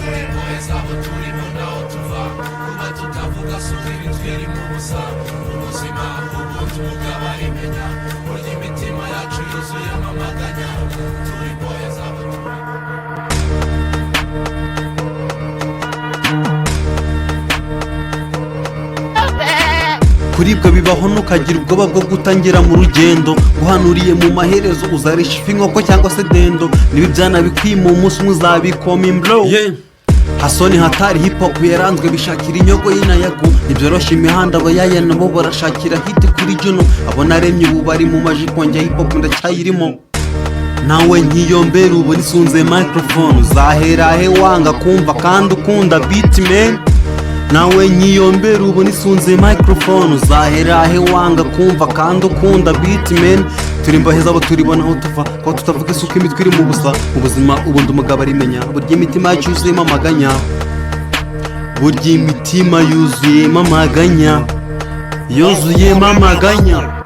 turi imbohe zabo turimo naho tuva kuba tutavuga suko ibi twiri mu busa ubuzima ubundi umugabo arimenya burya imitima yacu yuzuyemo amaganya turi imbohe zabo kuribwa bibaho ntukagira ubwoba bwo gutangira mu rugendo guhanuriye mu maherezo uzarisha ifi inkoko cyangwa se dendo niba ibyana bikwima umunsi umwe uzabikoma imbro hasoni hatari hip hop yaranzwe bishakira inyogo y'inayago ntibyoroshye imihanda abayaya nabo barashakira hiti kuri juno abo naremye ubu bari mu majipo njya hip hop ndacyayirimo nawe nkiyombera ubu nisunze microphone uzahera he wanga kumva kandi ukunda beat man nawe nkiyombera ubu nisunze microphone uzahera he wanga kumva kandi ukunda beat man turi imbohe zabo turibona aho tuva ko tutavuga isuku imitwe iri mu busa ubuzima ubundi umugabo arimenya burya imitima yacu yuzuyemo amaganya burya imitima yuzuyemo amaganya yuzuyemo amaganya